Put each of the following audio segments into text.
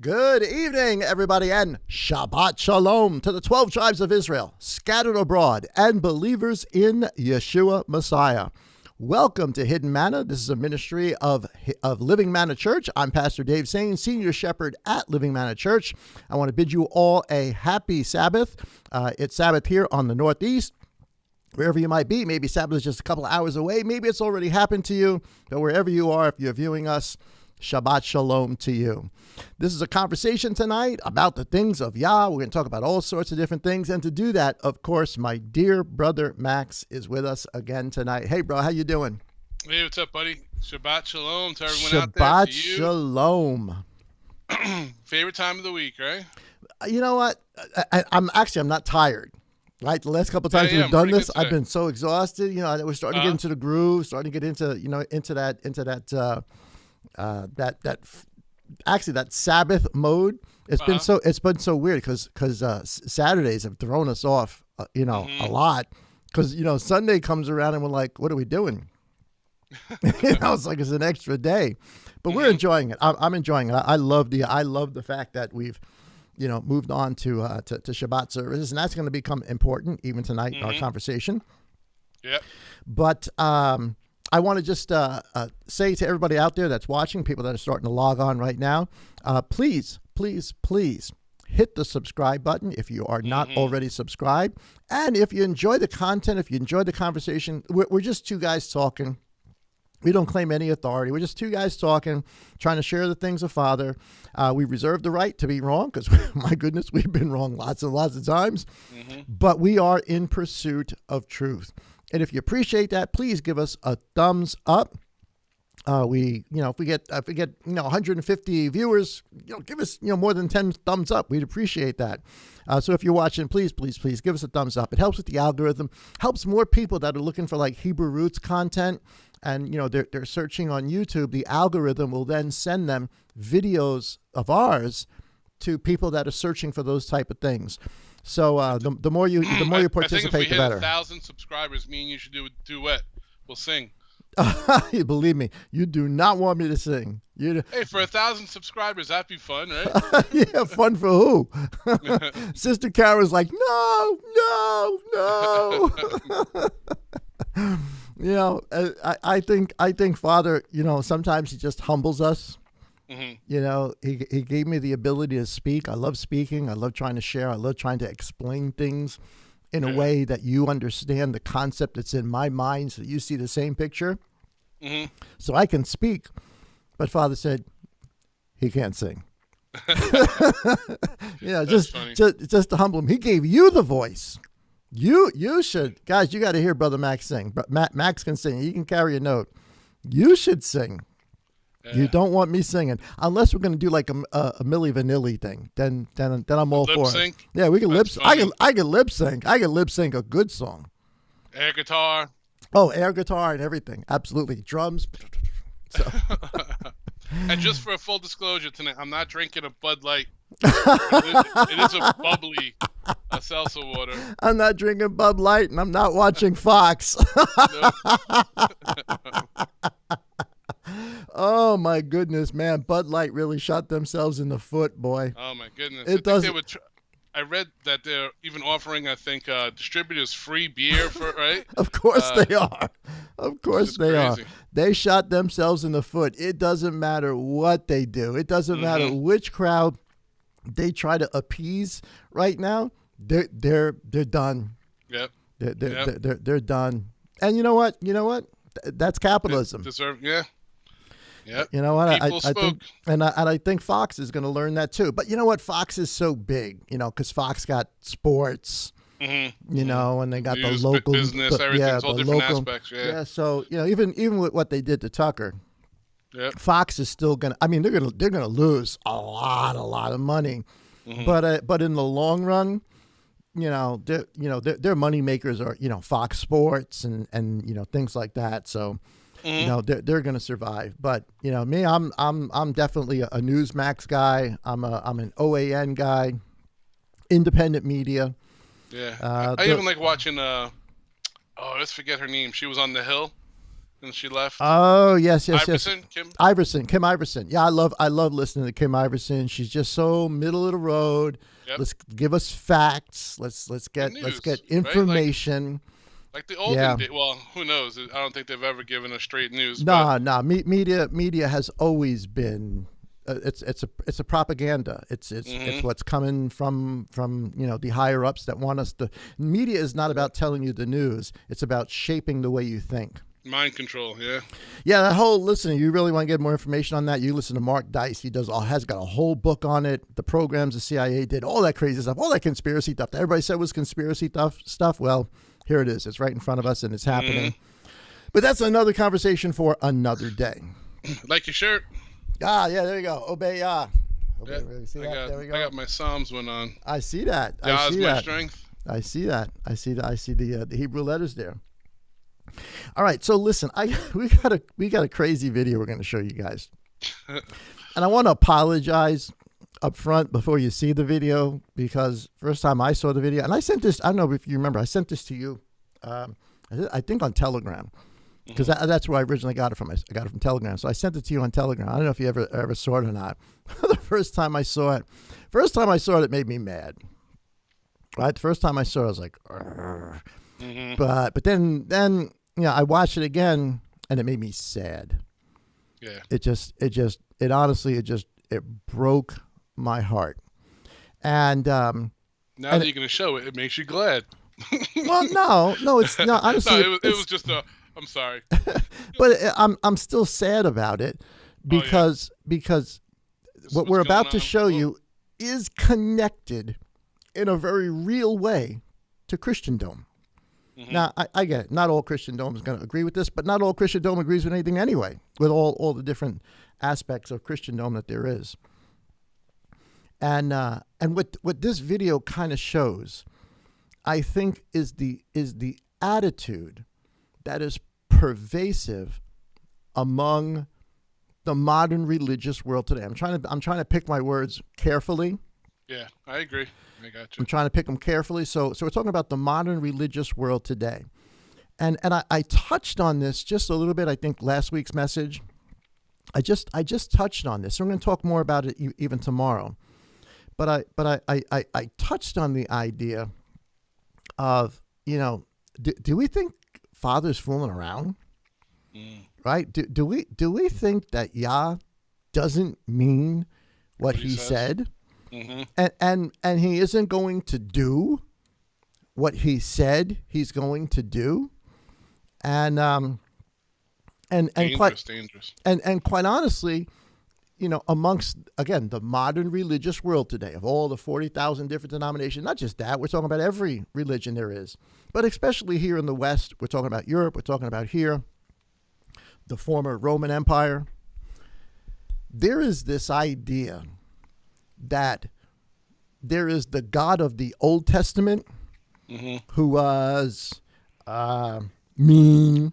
Good evening, everybody, and Shabbat Shalom to the 12 tribes of Israel, scattered abroad, and believers in Yeshua Messiah. Welcome to Hidden Manna. This is a ministry of Living Manna Church. I'm Pastor Dave Sain, Senior Shepherd at Living Manna Church. I want to bid you all a happy Sabbath. It's Sabbath here on the Northeast. Wherever you might be, maybe Sabbath is just a couple of hours away. Maybe it's already happened to you, but wherever you are, if you're viewing us, Shabbat Shalom to you. This is a conversation tonight about the things of Yah. We're going to talk about all sorts of different things. And to do that, of course, my dear brother Max is with us again tonight. Hey, bro, how you doing? Hey, what's up, buddy? Shabbat Shalom to everyone out there. Shabbat Shalom. Favorite time of the week, right? You know what? I'm not tired. Right, the last couple of times we've done this, I've been so exhausted. You know, we're starting to get into the groove, starting to get into that Sabbath mode. It's been so weird because Saturdays have thrown us off, a lot. Because Sunday comes around and we're like, what are we doing? It's like it's an extra day, but we're enjoying it. I'm enjoying it. I love the fact that we've moved on to Shabbat services, and that's going to become important even tonight in our conversation. Yeah. But I want to just say to everybody out there that's watching, people that are starting to log on right now, please hit the subscribe button if you are not already subscribed. And if you enjoy the content, if you enjoy the conversation, we're just two guys talking. We don't claim any authority. We're just two guys talking, trying to share the things of Father. We reserve the right to be wrong because, my goodness, we've been wrong lots and lots of times. But we are in pursuit of truth. And if you appreciate that, please give us a thumbs up. If we get 150 viewers, give us more than 10 thumbs up. We'd appreciate that. So if you're watching, please give us a thumbs up. It helps with the algorithm, helps more people that are looking for like Hebrew roots content. And, they're searching on YouTube. The algorithm will then send them videos of ours to people that are searching for those type of things. So the more you participate, the better. I think if we hit 1,000 subscribers, me and you should do a duet. We'll sing. Believe me, you do not want me to sing. Hey, for 1,000 subscribers, that'd be fun, right? Yeah, fun for who? Sister Kara's like, no. I think Father, sometimes he just humbles us. He gave me the ability to speak. I love speaking. I love trying to share. I love trying to explain things in a way that you understand the concept that's in my mind, so you see the same picture. So I can speak, but Father said he can't sing. Just to humble him. He gave you the voice. You should, guys. You got to hear Brother Max sing. But Max can sing. He can carry a note. You should sing. Yeah. You don't want me singing unless we're going to do like a Milli Vanilli thing. Then I'm all for it. Yeah, we can lip sync. I can lip sync. I can lip sync a good song. Air guitar. Oh, air guitar and everything. Absolutely, drums. So. And just for a full disclosure tonight, I'm not drinking a Bud Light. It is a bubbly seltzer water. I'm not drinking Bud Light, and I'm not watching Fox. Oh my goodness, man! Bud Light really shot themselves in the foot, boy. Oh my goodness! I read that they're even offering, I think, distributors free beer for right. Of course they are. Of course they are. They shot themselves in the foot. It doesn't matter what they do. It doesn't matter which crowd they try to appease right now. They're done. Yep. They're done. And you know what? That's capitalism. Yeah. Yeah. You know what? I think, and I think Fox is going to learn that too. But you know what? Fox is so big, because Fox got sports, and they got news, the local business, everything's all different aspects. Yeah. So even with what they did to Tucker, Fox is still going to. I mean, they're going to lose a lot of money, but in the long run, their money makers are Fox Sports and things like that. So. They're going to survive. But me, I'm definitely a Newsmax guy. I'm an OAN guy, independent media. Yeah, I even like watching. Let's forget her name. She was on The Hill. and she left. Oh, yes. Iverson, Kim Iverson. Yeah, I love listening to Kim Iverson. She's just so middle of the road. Yep. Let's give us facts. Let's get information. Like the olden days. Well, who knows? I don't think they've ever given us straight news. No. Media has always been. It's a propaganda. It's what's coming from the higher ups that want us to. Media is not about telling you the news. It's about shaping the way you think. Mind control, yeah. Yeah, that whole listen. You really want to get more information on that? You listen to Mark Dice. He has got a whole book on it. The programs the CIA did, all that crazy stuff, all that conspiracy stuff that everybody said was conspiracy stuff. Well, here it is. It's right in front of us, and it's happening. But that's another conversation for another day. Like your shirt. Ah, yeah, there you go. Obey Yah. Yeah, there we go. I got my Psalms one on. I see that. Yah is my strength. I see that. I see the Hebrew letters there. All right, so listen, we got a crazy video we're going to show you guys, and I want to apologize up front before you see the video, because first time I saw the video, and I sent this. I don't know if you remember. I sent this to you. I think on Telegram, because that's where I originally got it from. I got it from Telegram, so I sent it to you on Telegram. I don't know if you ever saw it or not. The first time I saw it, it made me mad. Right, the first time I saw it, I was like, but then. I watched it again, and it made me sad. Yeah. It honestly broke my heart. And now that you're going to show it, it makes you glad. Well, no, it's not. Honestly, it was just I'm sorry. But I'm still sad about it because what we're about to show you is connected in a very real way to Christendom. Now, I get it. Not all Christendom is going to agree with this, but not all Christendom agrees with anything anyway, with all the different aspects of Christendom that there is. And what this video kind of shows, I think, is the attitude that is pervasive among the modern religious world today. I'm trying to pick my words carefully. Yeah, I agree. I got you. I'm trying to pick them carefully. So we're talking about the modern religious world today. And I touched on this just a little bit, I think, last week's message. I just touched on this. So I'm going to talk more about it even tomorrow. But I touched on the idea of, do we think Father's fooling around? Right? Do we think that Yah doesn't mean what he said? And he isn't going to do what he said he's going to do, and dangerous. And quite honestly, amongst again the modern religious world today, of all the 40,000 different denominations, not just that, we're talking about every religion there is, but especially here in the West, we're talking about Europe, we're talking about here, the former Roman Empire. There is this idea that there is the God of the Old Testament who was mean,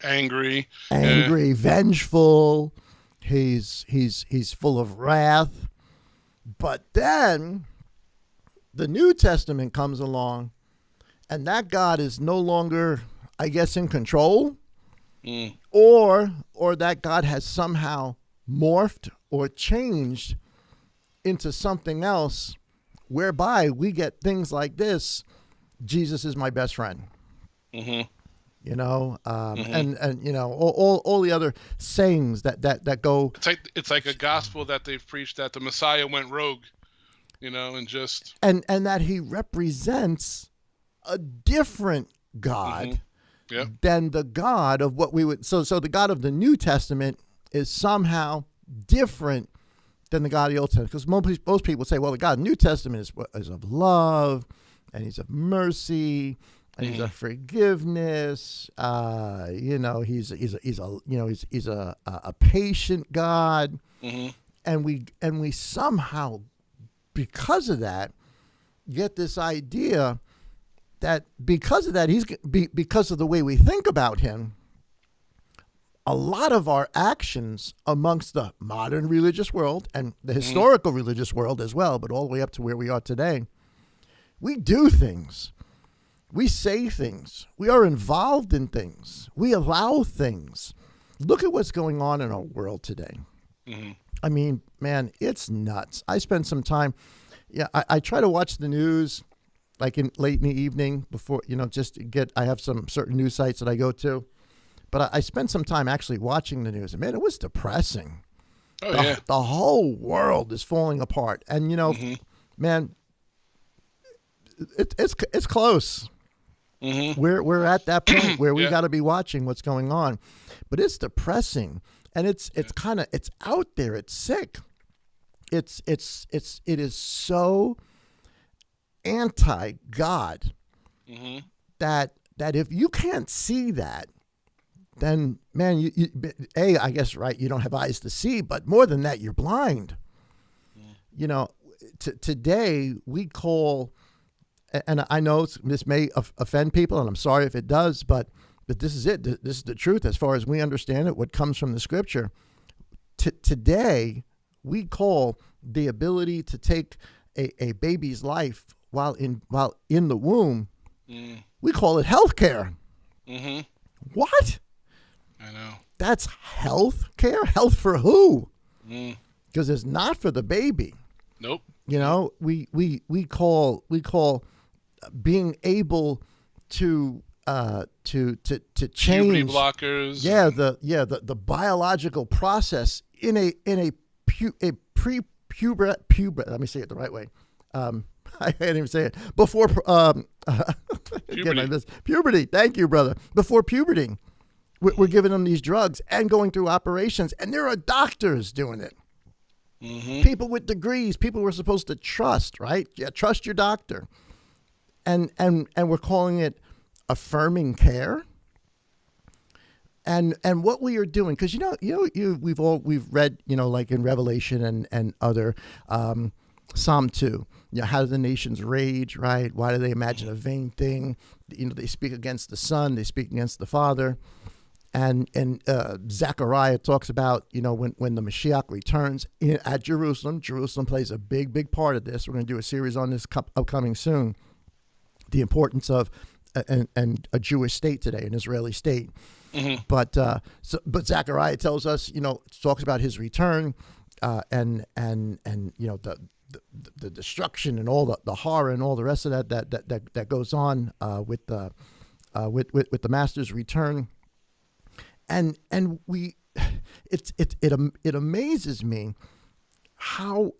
angry, vengeful. He's full of wrath. But then the New Testament comes along, and that God is no longer, I guess, in control, or that God has somehow morphed or changed into something else, whereby we get things like this: Jesus is my best friend. And all the other sayings that go. It's like a gospel that they've preached that the Messiah went rogue, and that he represents a different God than the God of what we would. So the God of the New Testament is somehow different than the God of the Old Testament, because most people say, well, the God of the New Testament is of love, and he's of mercy, and he's of forgiveness. He's a patient God, and we somehow, because of that, get this idea that because of that, because of the way we think about him, a lot of our actions amongst the modern religious world and the historical religious world as well, but all the way up to where we are today, we do things We say things. We are involved in things. We allow things. Look at what's going on in our world today. Mm-hmm. I mean, man, it's nuts. I spend some time. Yeah, I try to watch the news like late in the evening before, just to get, I have some certain news sites that I go to. But I spent some time actually watching the news. And man, it was depressing. Oh, yeah. The whole world is falling apart. And, Mm-hmm. man, it's close. Mm-hmm. We're at that point where we Yeah. got to be watching what's going on, but it's depressing, and it's out there. It's sick. It is so anti-God Mm-hmm. that if you can't see that, then man, I guess, right, you don't have eyes to see, but more than that, you're blind. Mm. Today we call. And I know this may offend people, and I'm sorry if it does, but this is it. This is the truth as far as we understand it, what comes from the scripture. Today, we call the ability to take a baby's life while in the womb, we call it health care. Mm-hmm. What? I know. That's health care? Health for who? Mm. Because it's not for the baby. Nope. We call being able to change Puberty blockers. Yeah, the biological process in a pre-puberty. Let me say it the right way. I can't even say it before Puberty. Puberty. Thank you, brother. Before puberty, we're giving them these drugs and going through operations, and there are doctors doing it. Mm-hmm. People with degrees, people we're supposed to trust, right? Yeah, trust your doctor. And we're calling it affirming care. And what we are doing, because we've read, like in Revelation and other Psalm 2, how do the nations rage, right? Why do they imagine a vain thing? They speak against the Son, they speak against the Father. And Zechariah talks about, when the Mashiach returns at Jerusalem. Jerusalem plays a big part of this. We're going to do a series on this upcoming soon. The importance of a Jewish state today, an Israeli state. Mm-hmm. But Zechariah tells us, talks about his return, and the destruction and all the horror and all the rest of that goes on with the Master's return. And it amazes me how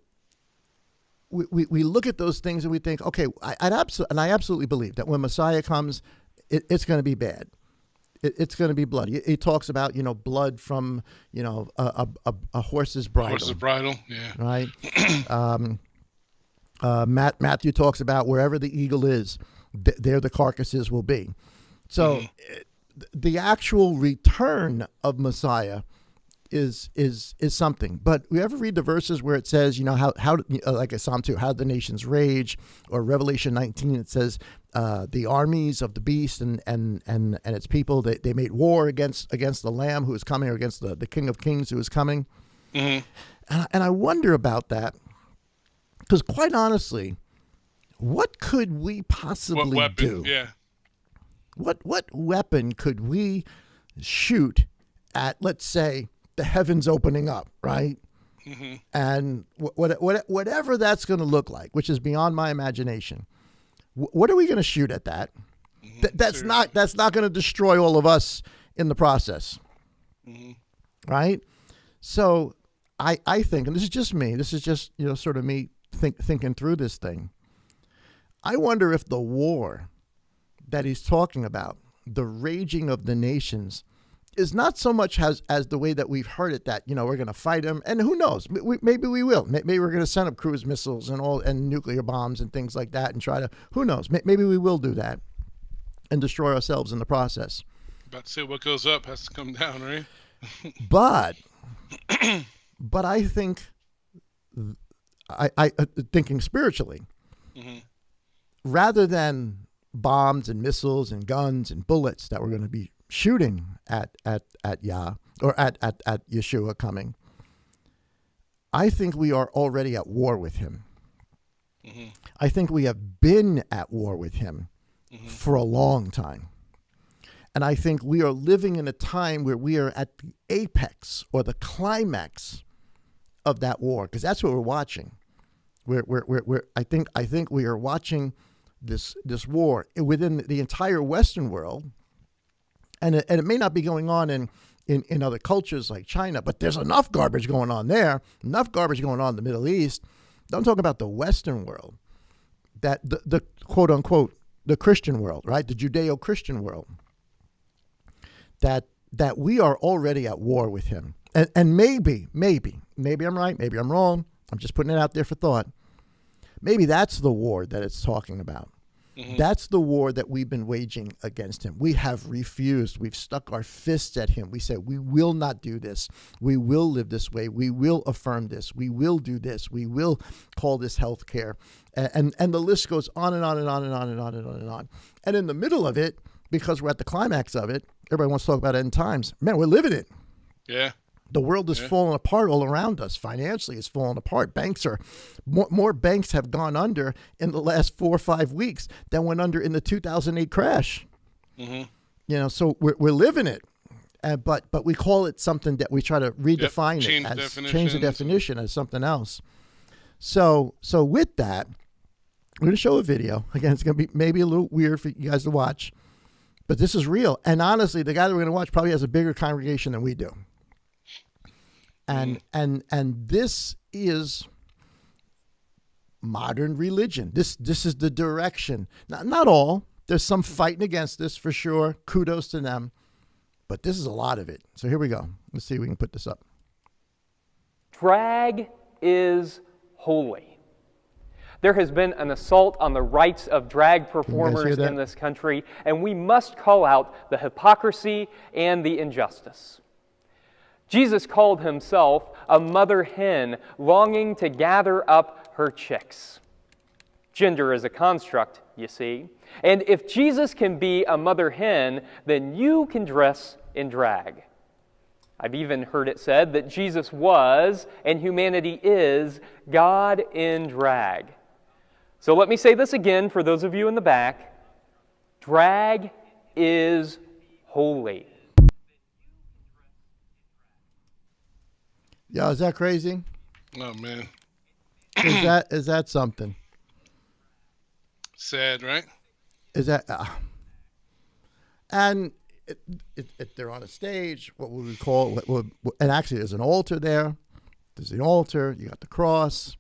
we look at those things and we think, okay, I absolutely believe that when Messiah comes, it's going to be bad. It's going to be bloody. He talks about blood from a horse's bridle. Horse's bridle, yeah. Right. Matthew talks about wherever the eagle is, there the carcasses will be. So the actual return of Messiah is something. But we ever read the verses where it says, how like a Psalm 2, how the nations rage, or Revelation 19, it says the armies of the beast and its people, they made war against the Lamb who is coming, or against the King of Kings who is coming. Mm-hmm. And I wonder about that, because quite honestly, what could we possibly do? Yeah. What weapon could we shoot at, let's say, the heavens opening up, right? Mm-hmm. And whatever that's going to look like, which is beyond my imagination, what are we going to shoot at that? Mm-hmm. That's not going to destroy all of us in the process, right? So I think, and this is just me, this is just sort of me thinking through this thing. I wonder if the war that he's talking about, the raging of the nations, is not so much as the way that we've heard it, that we're going to fight them, and who knows, maybe we will. Maybe we're going to send up cruise missiles and nuclear bombs and things like that, and try to, who knows, maybe we will do that and destroy ourselves in the process. About to say, what goes up has to come down, right? But I think, I thinking spiritually, rather than bombs and missiles and guns and bullets that we're going to be shooting at Yah, or at Yeshua coming, I think we are already at war with him. I think we have been at war with him for a long time. And I think we are living in a time where we are at the apex or the climax of that war, because that's what we're watching. I think we are watching this war within the entire Western world, and it may not be going on in other cultures like China, but there's enough garbage going on there, enough garbage going on in the Middle East. I'm talking about the Western world, that the quote unquote the Christian world, right? The Judeo-Christian world. That we are already at war with him. And maybe I'm right, maybe I'm wrong. I'm just putting it out there for thought. Maybe that's the war that it's talking about. Mm-hmm. That's the war that we've been waging against him. We have refused. We've stuck our fists at him. We said, we will not do this. We will live this way. We will affirm this. We will do this. We will call this health care. And the list goes on and on and on and on and on and on and on. And in the middle of it, because we're at the climax of it, everybody wants to talk about end times. Man, we're living it. Yeah. The world is falling apart all around us. Financially, it's falling apart. Banks are more banks have gone under in the last 4 or 5 weeks than went under in the 2008 crash. Mm-hmm. So we're living it, but we call it something that we try to redefine change the definition as something else. So with that, we're going to show a video. Again, it's going to be maybe a little weird for you guys to watch, but this is real. And honestly, the guy that we're going to watch probably has a bigger congregation than we do. And this is modern religion. This is the direction. Not all. There's some fighting against this for sure. Kudos to them. But this is a lot of it. So here we go. Let's see if we can put this up. Drag is holy. There has been an assault on the rights of drag performers in this country, and we must call out the hypocrisy and the injustice. Jesus called himself a mother hen longing to gather up her chicks. Gender is a construct, you see. And if Jesus can be a mother hen, then you can dress in drag. I've even heard it said that Jesus was, and humanity is, God in drag. So let me say this again for those of you in the back. Drag is holy. Yeah, is that crazy? Oh man, is that something? Sad, right? Is that? And if they're on a stage, what would we call? And actually, there's an altar there. There's the altar. You got the cross.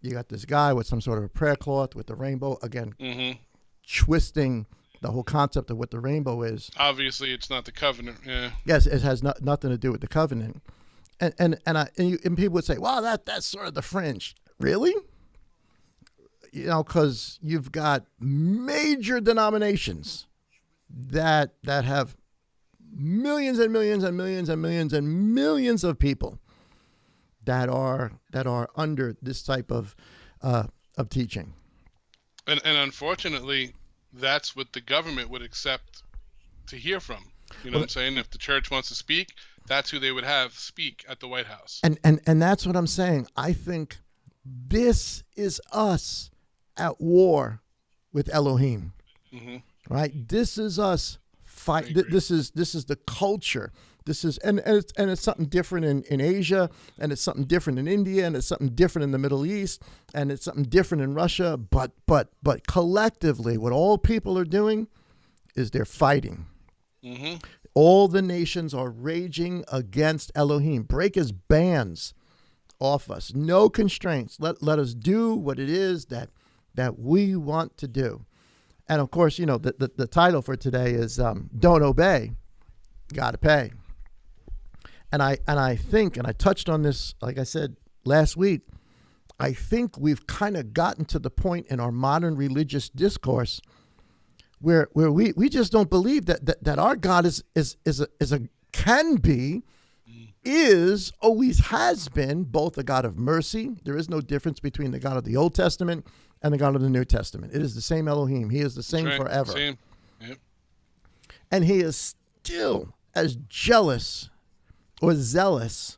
You got this guy with some sort of a prayer cloth with the rainbow. Again, twisting the whole concept of what the rainbow is. Obviously, it's not the covenant. Yeah. Yes, it has nothing to do with the covenant. And people would say, "Well, that's sort of the fringe." Really? Because you've got major denominations that have millions and millions and millions and millions and millions of people that are under this type of teaching. And unfortunately, that's what the government would accept to hear from. You know what I'm saying? If the church wants to speak, that's who they would have speak at the White House. And that's what I'm saying. I think this is us at war with Elohim. Mm-hmm. Right? This is us fight. This is the culture. This is and it's something different in Asia, and it's something different in India, and it's something different in the Middle East, and it's something different in Russia. But collectively, what all people are doing is they're fighting. Mm-hmm. All the nations are raging against Elohim. Break his bands off us. No constraints. Let us do what it is that we want to do. And of course, the title for today is Don't Obey, Gotta Pay. And I think, and I touched on this, like I said last week, I think we've kind of gotten to the point in our modern religious discourse where we just don't believe that our God always has been both a God of mercy. There is no difference between the God of the Old Testament and the God of the New Testament. It is the same Elohim. He is the same forever. Same. Yep. And he is still as jealous or zealous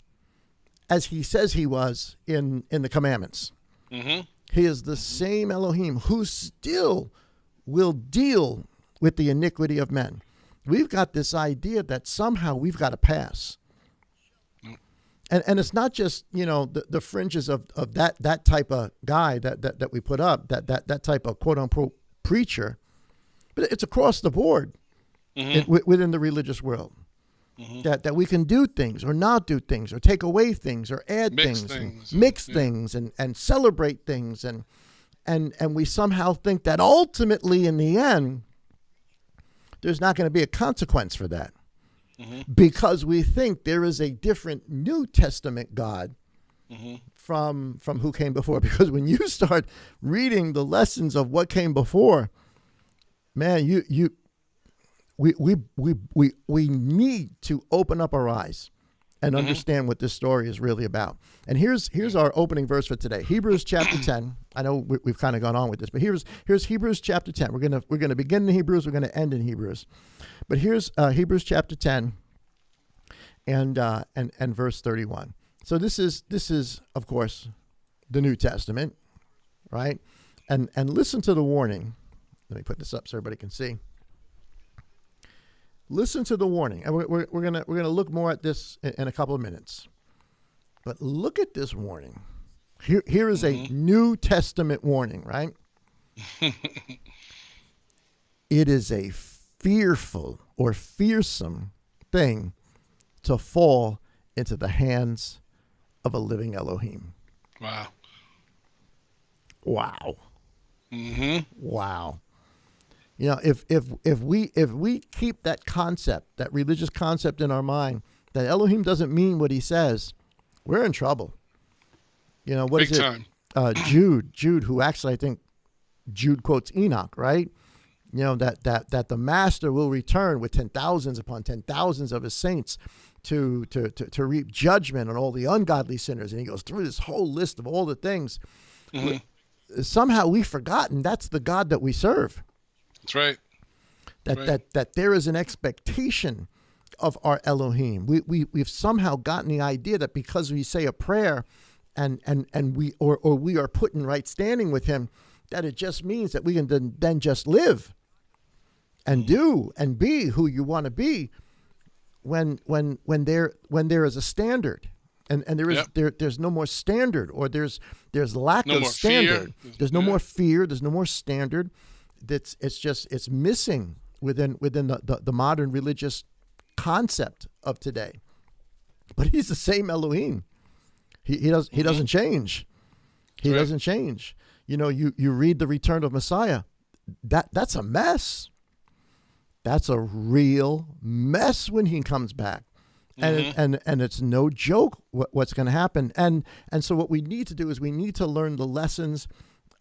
as he says he was in the commandments. Mm-hmm. He is the same Elohim who still will deal with the iniquity of men. We've got this idea that somehow we've got to pass. And it's not just, the fringes of that type of guy that we put up, that type of quote unquote preacher, but it's across the board within the religious world. That we can do things or not do things or take away things or add mix things and celebrate things. And we somehow think that ultimately in the end, there's not going to be a consequence for that. Because we think there is a different New Testament God from who came before. Because when you start reading the lessons of what came before, man, we need to open up our eyes and understand what this story is really about. And here's our opening verse for today, Hebrews chapter 10. I know we've kind of gone on with this, but here's Hebrews chapter 10. We're gonna begin in Hebrews. We're gonna end in Hebrews, but here's Hebrews chapter 10 and verse 31. So this is of course the New Testament, right? And listen to the warning. Let me put this up so everybody can see. Listen to the warning, and we're gonna look more at this in a couple of minutes. But look at this warning. Here is a New Testament warning, right? It is a fearful or fearsome thing to fall into the hands of a living Elohim. Wow. Wow. Wow. If we keep that concept, that religious concept in our mind, that Elohim doesn't mean what he says, we're in trouble. What Big is it? Time. Jude, who actually I think Jude quotes Enoch, right? That the master will return with 10,000s upon 10,000s of his saints to reap judgment on all the ungodly sinners. And he goes through this whole list of all the things. Somehow we've forgotten that's the God that we serve. That's right. That there is an expectation of our Elohim. We've somehow gotten the idea that because we say a prayer and we are put in right standing with him, that it just means that we can then just live and do and be who you want to be when there is a standard. And there's no more standard, or there's lack of standard. There's no more fear. There's no more standard. It's missing within the modern religious concept of today. But he's the same Elohim. He doesn't change. He doesn't change. You read the return of Messiah. That's a mess. That's a real mess when he comes back. And it's no joke what's going to happen. And so what we need to do is we need to learn the lessons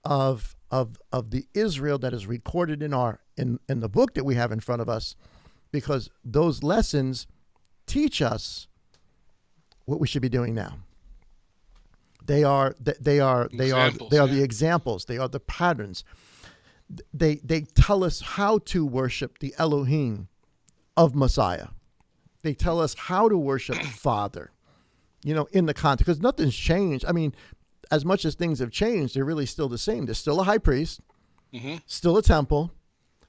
of the Israel that is recorded in the book that we have in front of us, because those lessons teach us what we should be doing now. They are the examples. They are the patterns. They tell us how to worship the Elohim of Messiah. They tell us how to worship Father, in the context, because nothing's changed. I mean, as much as things have changed, they're really still the same. There's still a high priest, still a temple,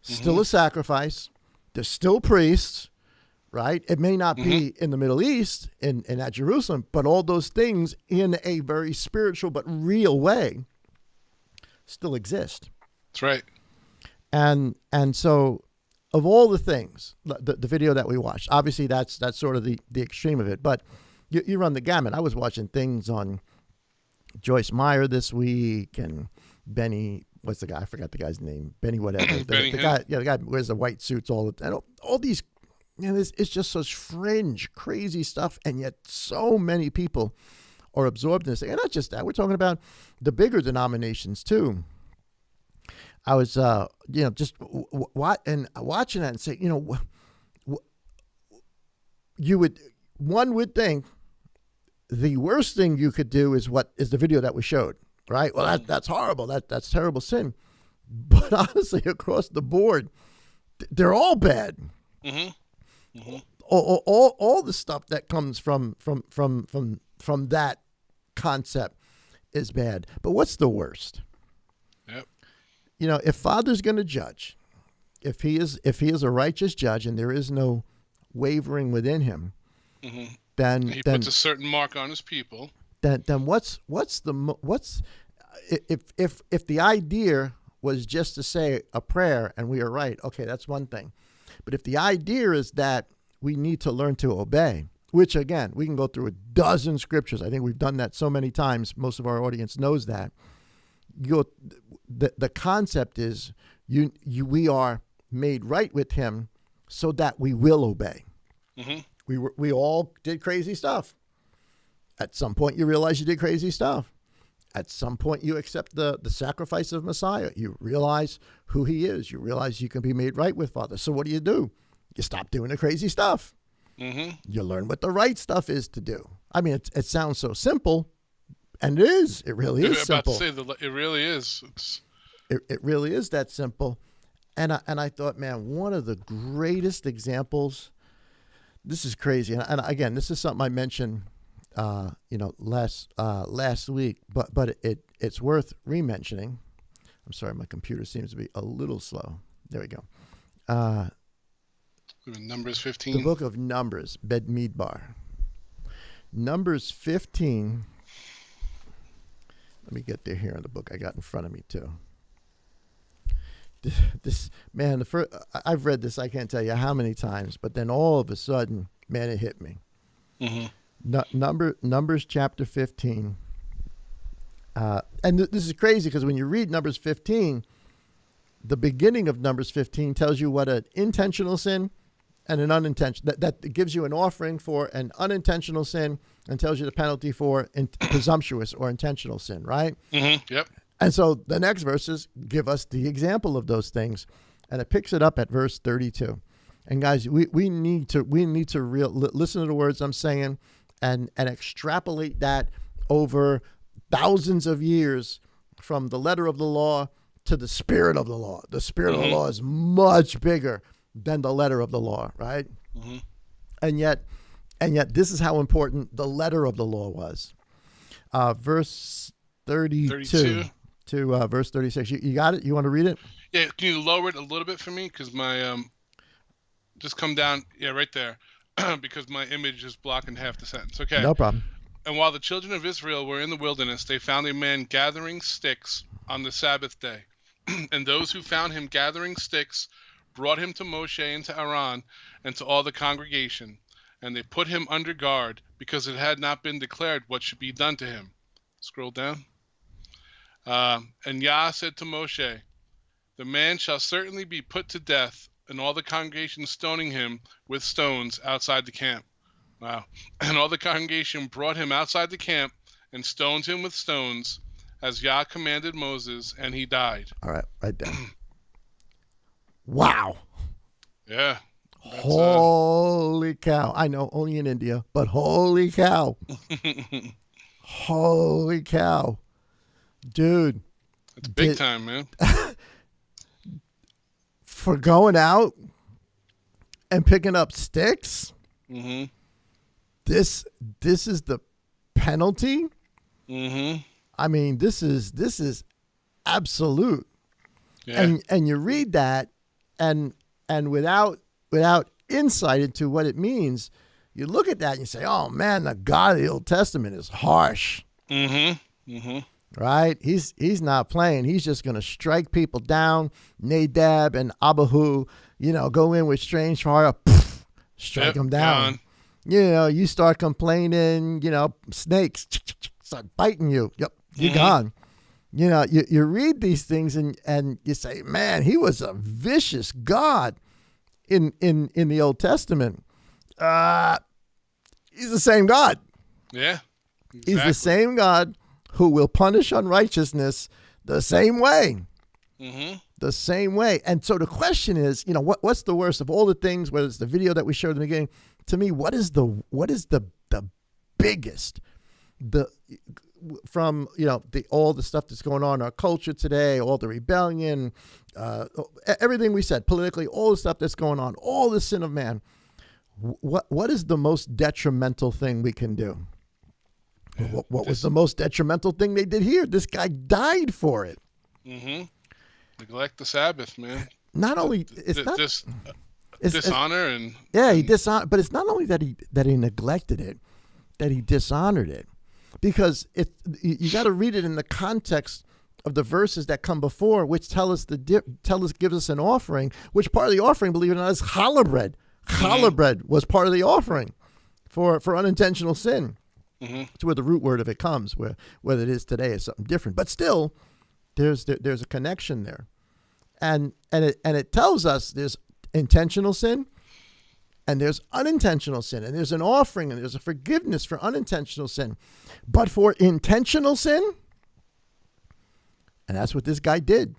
still a sacrifice. There's still priests, right? It may not be in the Middle East, in at Jerusalem, but all those things in a very spiritual but real way still exist. That's right. And so, of all the things, the video that we watched, obviously that's sort of the extreme of it, but you run the gamut. I was watching things on Joyce Meyer this week, and Benny, what's the guy? I forgot the guy's name. Benny whatever. the guy who wears the white suits all these, it's just such fringe, crazy stuff, and yet so many people are absorbed in this thing. And not just that, we're talking about the bigger denominations too. I was, just watching that and say, one would think the worst thing you could do is the video that we showed, right? Well, that's horrible. That's terrible sin. But honestly, across the board, they're all bad. All the stuff that comes from that concept is bad. But what's the worst? Yep. If Father's going to judge, if he is a righteous judge and there is no wavering within him, then he puts a certain mark on his people. Then what's if the idea was just to say a prayer and we are right, okay, that's one thing. But if the idea is that we need to learn to obey, which again, we can go through a dozen scriptures. I think we've done that so many times. Most of our audience knows that. The concept is we are made right with him so that we will obey. We all did crazy stuff. At some point, you realize you did crazy stuff. At some point, you accept the sacrifice of Messiah. You realize who he is. You realize you can be made right with Father. So what do? You stop doing the crazy stuff. You learn what the right stuff is to do. I mean, it sounds so simple, and it is. It really is simple. It really is. It really is that simple. And I thought, man, one of the greatest examples. This is crazy. And again, this is something I mentioned, last week, but it's worth re-mentioning. I'm sorry, my computer seems to be a little slow. There we go. Numbers 15. The book of Numbers, Bamidbar. Numbers 15. Let me get there here in the book I got in front of me too. This man, I've read this, I can't tell you how many times, but then all of a sudden, man, it hit me. Numbers chapter 15. And this is crazy because when you read Numbers 15, the beginning of Numbers 15 tells you what an intentional sin and an unintentional, that gives you an offering for an unintentional sin and tells you the penalty for presumptuous or intentional sin, right? Yep. And so the next verses give us the example of those things, and it picks it up at verse 32. And guys, we need to listen to the words I'm saying and extrapolate that over thousands of years from the letter of the law to the spirit of the law. The spirit of the law is much bigger than the letter of the law, right? And yet this is how important the letter of the law was. Verse 32 to verse 36. You got it? You want to read it? Yeah, can you lower it a little bit for me? Because my, just come down, right there, because my image is blocking half the sentence. Okay. No problem. And while the children of Israel were in the wilderness, they found a man gathering sticks on the Sabbath day. And those who found him gathering sticks brought him to Moshe and to Aaron and to all the congregation. And they put him under guard because it had not been declared what should be done to him. Scroll down. And Yah said to Moshe, the man shall certainly be put to death, and all the congregation stoning him with stones outside the camp. Wow. And all the congregation brought him outside the camp and stoned him with stones, as Yah commanded Moses, and he died. All right, right there. Wow. Yeah. Holy cow. I know, only in India, but holy cow. Holy cow. Dude. It's big time, man. For going out and picking up sticks, this is the penalty. I mean, this is absolute. Yeah. And you read that and without insight into what it means, you look at that and you say, oh man, the God of the Old Testament is harsh. Right? He's not playing. He's just going to strike people down. Nadab and Abihu, go in with strange fire, strike them down. Gone. You start complaining, snakes start biting you. Yep, you're gone. You read these things and you say, man, he was a vicious God in the Old Testament. He's the same God. Yeah, exactly. He's the same God who will punish unrighteousness the same way. The same way. And so the question is, what's the worst of all the things, whether it's the video that we showed in the beginning, to me, what is the biggest, from, all the stuff that's going on in our culture today, all the rebellion, everything we said politically, all the stuff that's going on, all the sin of man. What is the most detrimental thing we can do? What was the most detrimental thing they did here? This guy died for it. Neglect the Sabbath, man. not only it's not it's, dishonor and he dishonored, but it's not only that he neglected it, that he dishonored it, because you got to read it in the context of the verses that come before, which gives us an offering, which part of the offering, believe it or not, is challah bread. Challah bread was part of the offering for unintentional sin. It's where the root word of it comes, whether it is today is something different, but still there's a connection there. And it tells us there's intentional sin and there's unintentional sin, and there's an offering and there's a forgiveness for unintentional sin. But for intentional sin, and that's what this guy did.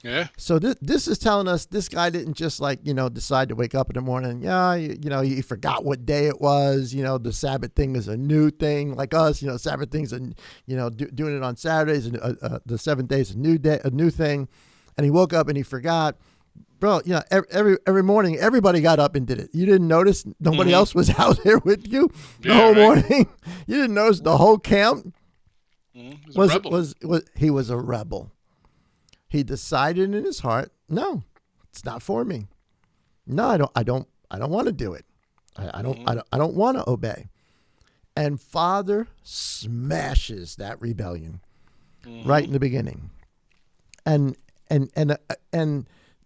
Yeah. So this is telling us this guy didn't just decide to wake up in the morning. Yeah, he forgot what day it was. The Sabbath thing is a new thing, like us. Sabbath things, and doing it on Saturdays, and the 7th day is a new day, a new thing. And he woke up and he forgot. Bro, every morning everybody got up and did it. You didn't notice nobody else was out there with you the whole morning. You didn't notice the whole camp He was a rebel. He decided in his heart, no, it's not for me. No, I don't want to do it. I don't want to obey. And Father smashes that rebellion right in the beginning. And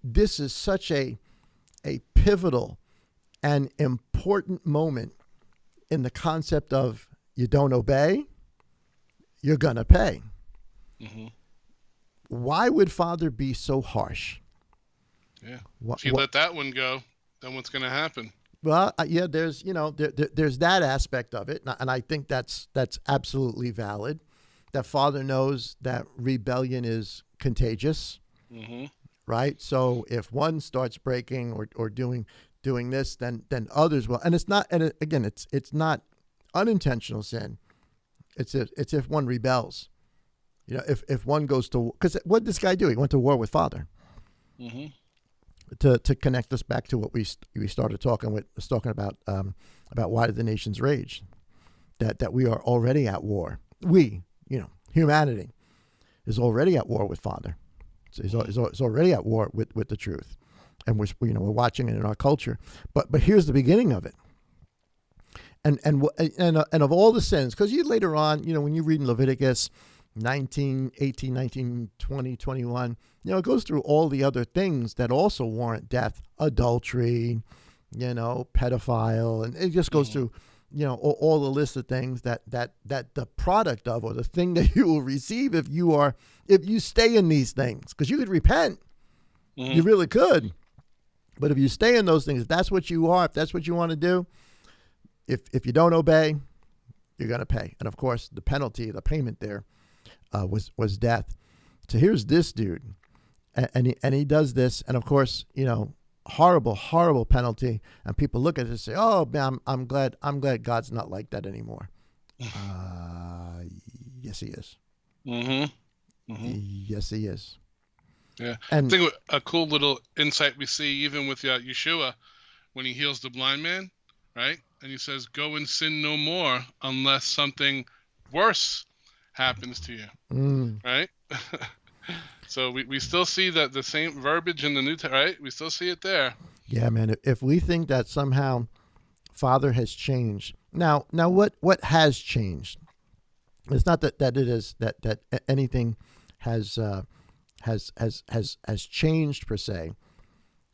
this is such a pivotal and important moment in the concept of you don't obey, you're gonna pay. Why would Father be so harsh? Yeah. If you let that one go, then what's going to happen? Well, yeah, there's there's that aspect of it, and I think that's absolutely valid. That Father knows that rebellion is contagious, right? So if one starts breaking or doing this, then others will. And it's not. And again, it's not unintentional sin. It's if one rebels. If one goes to, because what did this guy do? He went to war with Father. To connect us back to what we started talking about why did the nations rage? That we are already at war. Humanity is already at war with Father. It's already at war with the truth, and we're watching it in our culture. But here's the beginning of it. And of all the sins, because later on, when you read in Leviticus 19, 18, 19, 20, 21, it goes through all the other things that also warrant death: adultery, pedophile, and it just goes through, all the list of things that the product of, or the thing that you will receive if you stay in these things. Because you could repent, you really could, but if you stay in those things, if that's what you are, if that's what you want to do, if you don't obey, you're going to pay. And of course, the penalty, the payment there was death. So here's this dude, and he does this, and of course, horrible penalty. And people look at it and say, "Oh, man, I'm glad God's not like that anymore." Yes, he is. Yes, he is. Yeah, and I think a cool little insight we see even with Yeshua when he heals the blind man, right? And he says, "Go and sin no more unless something worse happens to you," right? So we still see that the same verbiage in the New Testament, right? We still see it there. Yeah, man. If we think that somehow Father has changed, now what has changed? It's not that it is that anything has changed per se,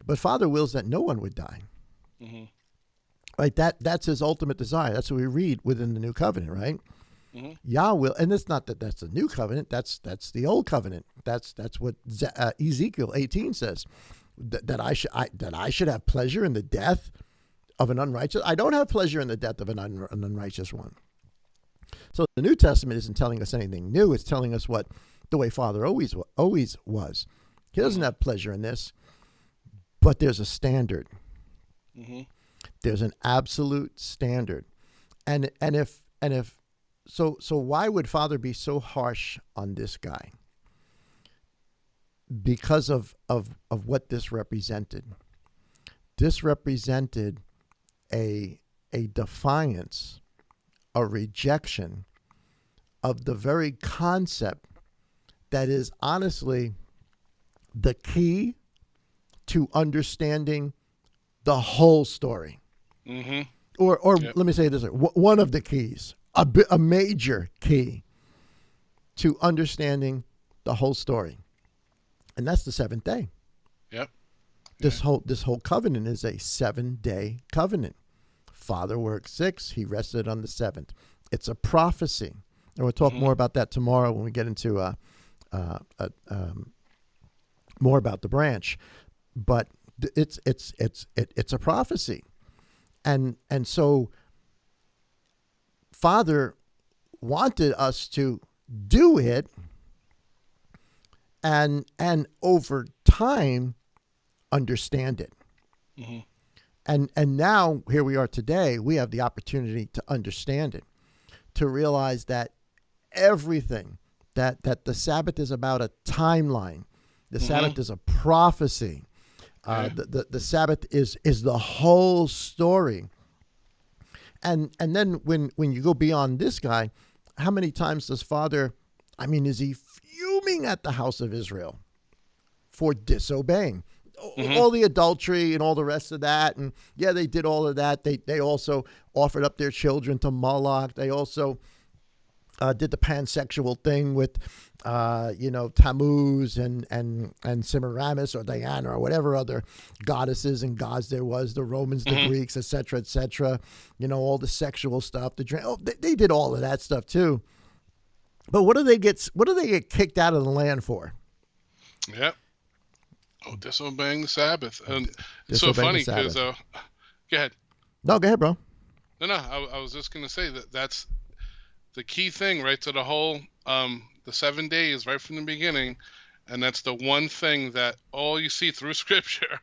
but Father wills that no one would die. Right? That's his ultimate desire. That's what we read within the New Covenant, right? Yahweh, and it's not that that's the new covenant. That's the old covenant. That's what Ezekiel 18 says, that I should have pleasure in the death of an unrighteous. I don't have pleasure in the death of an unrighteous one. So the New Testament isn't telling us anything new. It's telling us what the way Father always was. He doesn't have pleasure in this, but there's a standard. There's an absolute standard, and if so why would Father be so harsh on this guy? Because of what this represented. This represented a defiance, a rejection of the very concept that is honestly the key to understanding the whole story. Mm-hmm. Or Yep. let me say it this way, one of the keys, a major key to understanding the whole story. And that's the seventh day. Yep. This whole covenant is a 7-day covenant. Father worked 6, he rested on the 7th. It's a prophecy. And we'll talk more about that tomorrow when we get into more about the branch. But it's a prophecy. And so Father wanted us to do it, and over time understand it. Mm-hmm. And now here we are today, we have the opportunity to understand it, to realize that everything that the Sabbath is about a timeline. The Sabbath is a prophecy. The Sabbath is the whole story. And then when you go beyond this guy, how many times does Father, is he fuming at the house of Israel for disobeying? All the adultery and all the rest of that. And yeah, they did all of that. They also offered up their children to Moloch. They also did the pansexual thing with, Tammuz and Semiramis or Diana or whatever other goddesses and gods there was, the Romans, the Greeks, et cetera, all the sexual stuff, they did all of that stuff too. But what do they get kicked out of the land for? Yep. Oh, disobeying the Sabbath. And it's so funny because, go ahead. No, go ahead, bro. No, I was just going to say that's the key thing, right? To the whole, the 7 days right from the beginning. And that's the one thing that all you see through Scripture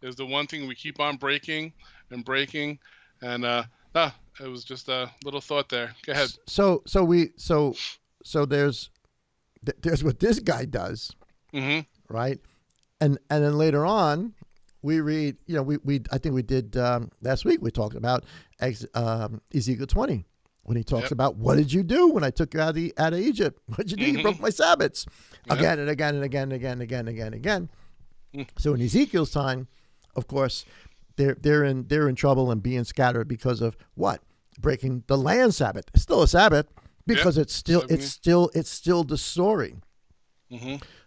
is the one thing we keep on breaking and breaking. And it was just a little thought there. Go ahead. So there's what this guy does, right? And then later on, we read, I think we did last week. We talked about Ezekiel 20 when he talks about, what did you do when I took you out of Egypt? What did you do? You broke my Sabbaths again and again and again and again and again and again and again. So in Ezekiel's time, of course, they're in trouble and being scattered because of what? Breaking the land Sabbath. It's still a Sabbath because it's still the story.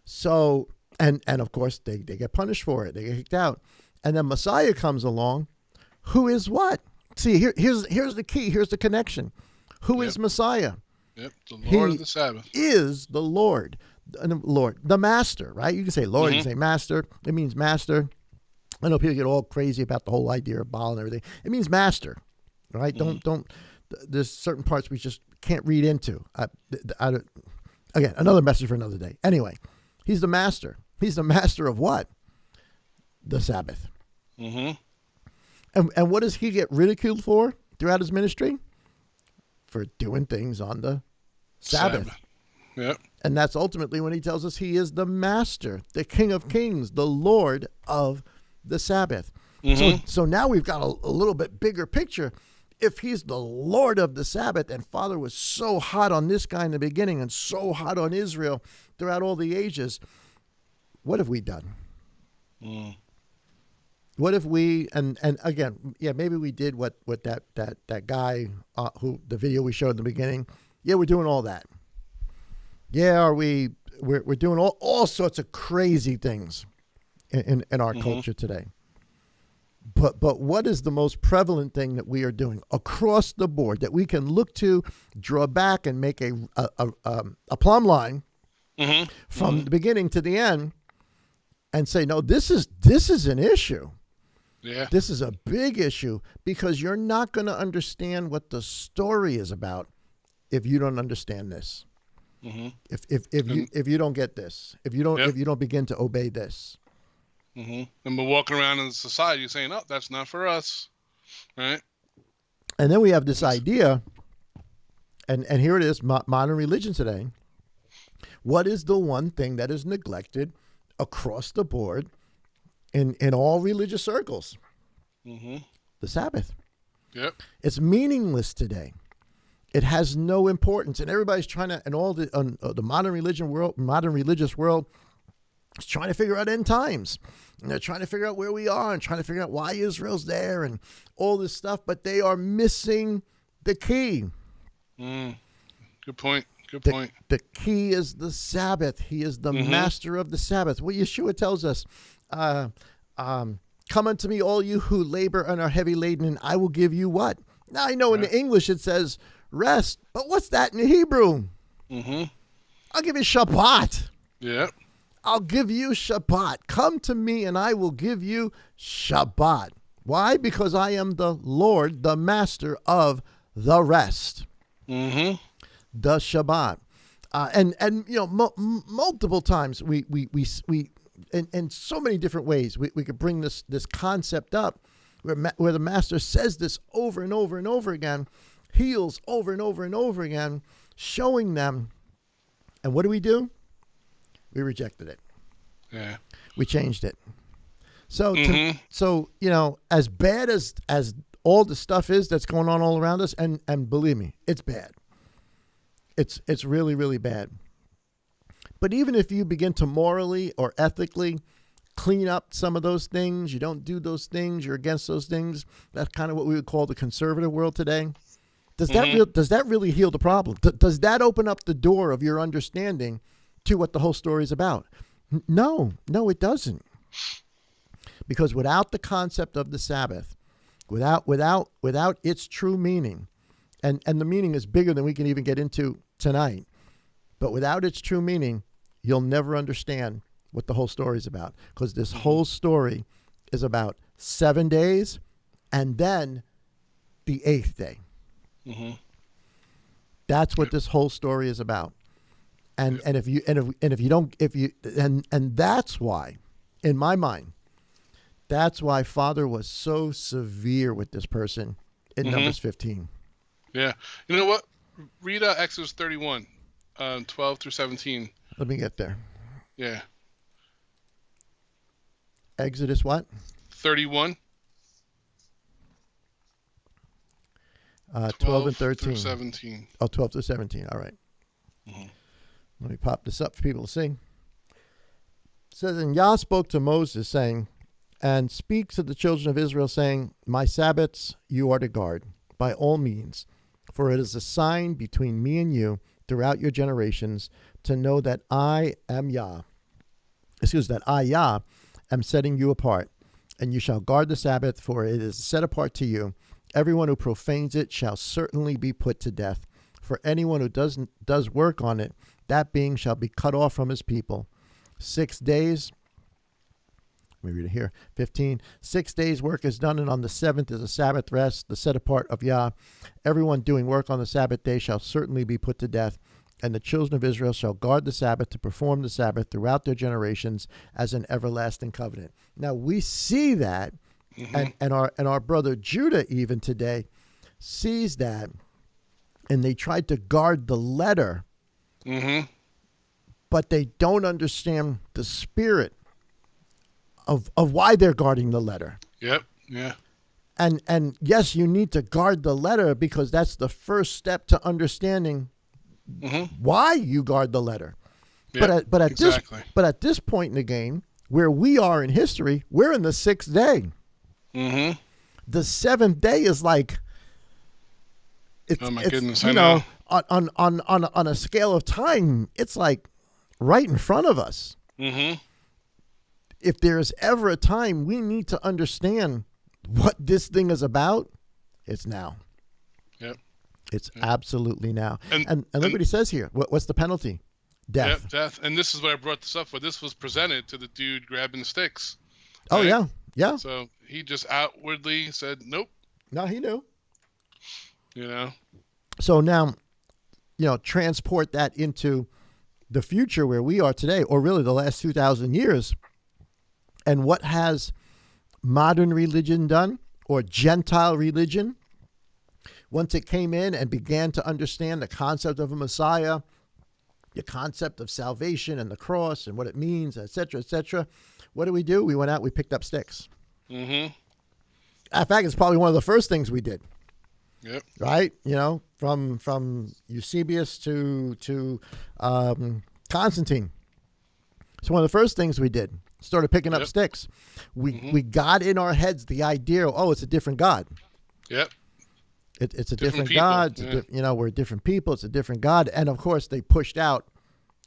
So. And of course, they get punished for it. They get kicked out. And then Messiah comes along, who is what? See, here's the key. Here's the connection. Who is Messiah? Yep, the Lord of the Sabbath. Is the Lord, the Master, right? You can say Lord, you can say Master. It means Master. I know people get all crazy about the whole idea of Baal and everything. It means Master, right? Don't. There's certain parts we just can't read into. Again, another message for another day. Anyway, he's the Master. He's the master of what? The Sabbath. And what does he get ridiculed for throughout his ministry? For doing things on the Sabbath. Yep. And that's ultimately when he tells us he is the master, the King of Kings, the Lord of the Sabbath. So now we've got a little bit bigger picture. If he's the Lord of the Sabbath, and Father was so hot on this guy in the beginning and so hot on Israel throughout all the ages, what have we done? What if we, and again, maybe we did what that guy who the video we showed in the beginning. Yeah, we're doing all that. Yeah, we're doing all sorts of crazy things in our culture today. But what is the most prevalent thing that we are doing across the board that we can look to, draw back, and make a plumb line from the beginning to the end? And say, no, this is an issue. Yeah. This is a big issue because you're not going to understand what the story is about if you don't understand this. If you don't get this, if you don't begin to obey this. And we're walking around in society saying, "Oh, that's not for us," right? And then we have this idea, and here it is, modern religion today. What is the one thing that is neglected across the board in all religious circles? The Sabbath. Yep. It's meaningless today. It has no importance, and everybody's trying to, and all the modern religious world, is trying to figure out end times. And they're trying to figure out where we are and trying to figure out why Israel's there and all this stuff, but they are missing the key. Good point. Good point. The key is the Sabbath. He is the master of the Sabbath. Well, Yeshua tells us, come unto me, all you who labor and are heavy laden, and I will give you what? Now, I know in the English it says rest, but what's that in the Hebrew? I'll give you Shabbat. Yeah. I'll give you Shabbat. Come to me and I will give you Shabbat. Why? Because I am the Lord, the master of the rest. The Shabbat. And you know, multiple times we in so many different ways we could bring this concept up where the master says this over and over and over again, heals over and over and over again, showing them. And what do? We rejected it. Yeah. We changed it. So, so you know, as bad as all the stuff is that's going on all around us, and believe me, it's bad. It's really, really bad. But even if you begin to morally or ethically clean up some of those things, you don't do those things, you're against those things, that's kind of what we would call the conservative world today. Does that really heal the problem? Does that open up the door of your understanding to what the whole story is about? No, it doesn't. Because without the concept of the Sabbath, without its true meaning, and the meaning is bigger than we can even get into tonight, but without its true meaning, you'll never understand what the whole story is about. Because this whole story is about 7 days and then the 8th day. That's what this whole story is about. And that's why, in my mind, that's why Father was so severe with this person in Numbers 15. Yeah. You know what? Read Exodus 31, 12 through 17. Let me get there. Yeah. Exodus what? 31. 12 and 13. Through 17. Oh, 12 through 17. All right. Let me pop this up for people to see. It says, and Yah spoke to Moses, saying, and speak to the children of Israel, saying, my Sabbaths you are to guard, by all means, for it is a sign between me and you throughout your generations, to know that I am Yah. That I, Yah, am setting you apart, and you shall guard the Sabbath, for it is set apart to you. Everyone who profanes it shall certainly be put to death. For anyone who does work on it, that being shall be cut off from his people. 6 days. Let me read it here. 15. 6 days work is done, and on the 7th is a Sabbath rest, the set apart of Yah. Everyone doing work on the Sabbath day shall certainly be put to death. And the children of Israel shall guard the Sabbath to perform the Sabbath throughout their generations as an everlasting covenant. Now we see that, and our brother Judah even today sees that, and they tried to guard the letter, but they don't understand the spirit of why they're guarding the letter. Yep. Yeah. And yes, you need to guard the letter because that's the first step to understanding why you guard the letter. Yep, But exactly. at this point in the game, where we are in history, we're in the 6th day. The 7th day is like, oh my goodness, you I know. On a scale of time, it's like right in front of us. If there is ever a time we need to understand what this thing is about, it's now. Yep. It's absolutely now. And look what he says here. What's the penalty? Death. Yep, death. And this is what I brought this up for. This was presented to the dude grabbing the sticks. Oh, right? yeah. Yeah. So he just outwardly said, nope. No, he knew. You know? So now, transport that into the future where we are today, or really the last 2,000 years. And what has modern religion done, or Gentile religion, once it came in and began to understand the concept of a Messiah, the concept of salvation and the cross and what it means, et cetera, what do? We went out, we picked up sticks. In fact, it's probably one of the first things we did. Yep. Right? From Eusebius to Constantine. So one of the first things we did, started picking up sticks. We got in our heads the idea, oh, it's a different God. Yep. It's a different people. God. Yeah. We're different people. It's a different God. And of course, they pushed out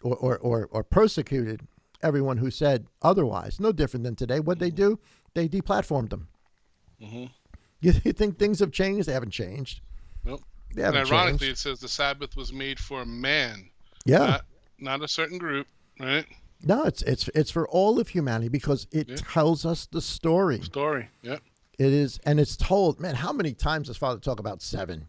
or persecuted everyone who said otherwise. No different than today. What they do, they deplatformed them. Mm-hmm. You think things have changed? They haven't changed. Nope. They haven't And ironically, changed. it says the Sabbath was made for man. Yeah. Not a certain group, right? No, it's for all of humanity because it tells us the story. Yep. It is, and it's told. Man, how many times does Father talk about seven?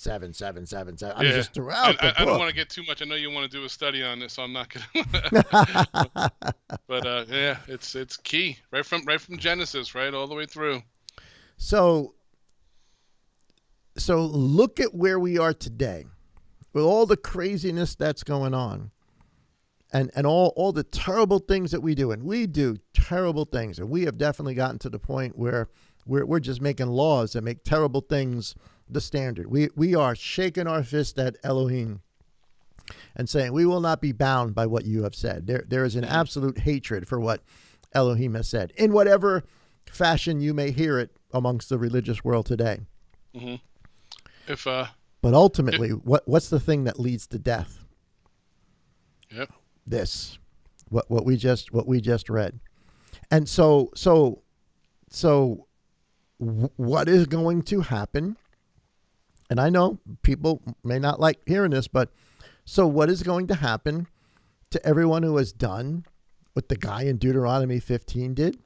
I mean, just throughout the book. I don't want to get too much. I know you want to do a study on this, so I'm not gonna. But yeah, it's key right from Genesis, right, all the way through. So look at where we are today, with all the craziness that's going on, and all the terrible things that we do, and we do terrible things, and we have definitely gotten to the point where we're just making laws that make terrible things the standard. We are shaking our fist at Elohim and saying we will not be bound by what you have said. There is an absolute hatred for what Elohim has said, in whatever fashion you may hear it amongst the religious world today. Mm-hmm. But ultimately, what's the thing that leads to death? Yep. This, what we just read, and so what is going to happen? And I know people may not like hearing this, but so what is going to happen to everyone who has done what the guy in Deuteronomy 15 did?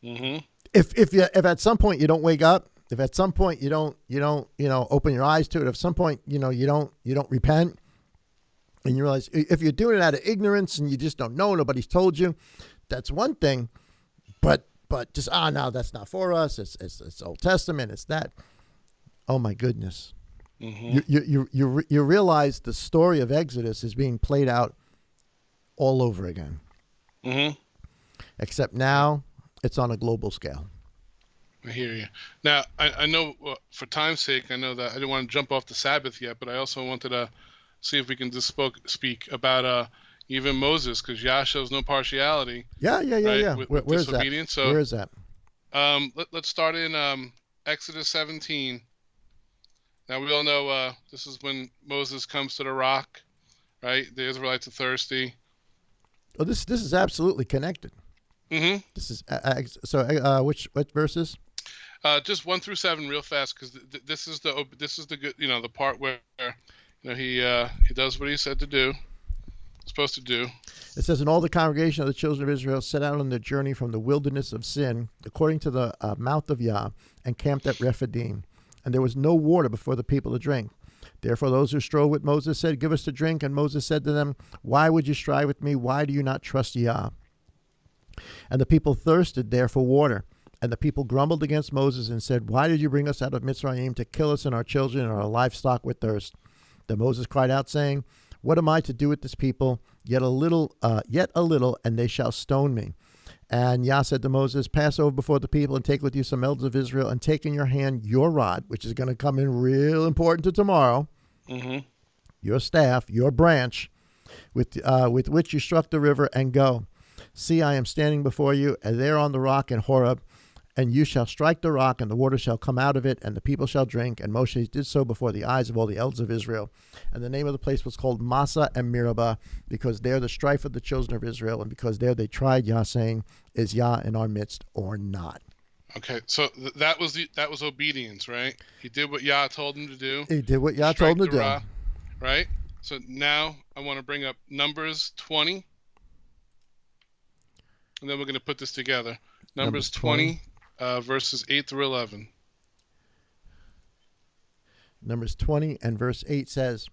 Mm-hmm. If at some point you don't wake up, if at some point you don't open your eyes to it, if some point you don't repent, and you realize if you're doing it out of ignorance and you just don't know, nobody's told you, that's one thing. But just no, that's not for us. It's Old Testament. It's that. Oh my goodness. Mm-hmm. You realize the story of Exodus is being played out all over again. Mm-hmm. Except now it's on a global scale. I hear you. Now, I know for time's sake, I know that I didn't want to jump off the Sabbath yet, but I also wanted to see if we can just speak about even Moses, because Yah shows no partiality. Yeah. With Where's disobedience. that? So, where is that? Let's start in Exodus 17. Now, we all know this is when Moses comes to the rock, right? The Israelites are thirsty. Oh, this is absolutely connected. Mm-hmm. This is which verses? Just 1 through 7, real fast, because this is the good, the part where he does what he said to do, supposed to do. It says, "And all the congregation of the children of Israel set out on their journey from the wilderness of Sin, according to the mouth of Yah, and camped at Rephidim. And there was no water before the people to drink. Therefore those who strove with Moses said, 'Give us to drink.' And Moses said to them, 'Why would you strive with me? Why do you not trust Yah?' And the people thirsted there for water. And the people grumbled against Moses and said, 'Why did you bring us out of Mitzrayim to kill us and our children and our livestock with thirst?' Then Moses cried out, saying, 'What am I to do with this people? Yet a little, and they shall stone me.' And Yah said to Moses, 'Pass over before the people and take with you some elders of Israel, and take in your hand your rod,'" which is going to come in real important to tomorrow, mm-hmm. "your staff, your branch, with which you struck the river, and go. See, I am standing before you, and there on the rock in Horeb, and you shall strike the rock, and the water shall come out of it, and the people shall drink.' And Moshe did so before the eyes of all the elders of Israel. And the name of the place was called Massa and Meribah, because there the strife of the children of Israel, and because there they tried Yah, saying, 'Is Yah in our midst or not?'" Okay, so that was obedience, right? He did what Yah told him to do. He did what Yah told him to do. Rock, right? So now I want to bring up Numbers 20, and then we're going to put this together. Numbers 20. Verses 8 through 11. Numbers 20 and verse 8 says,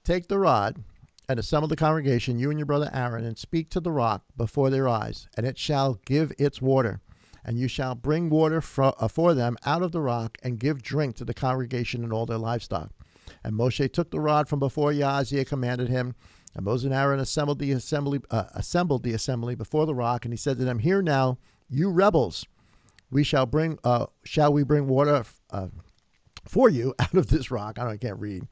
"Take the rod and assemble the congregation, you and your brother Aaron, and speak to the rock before their eyes, and it shall give its water. And you shall bring water for them out of the rock, and give drink to the congregation and all their livestock." And Moshe took the rod from before Yah as he had commanded him. And Moses and Aaron assembled the assembly before the rock, and he said to them, "Hear now, you rebels. Shall we bring water for you out of this rock. I can't read.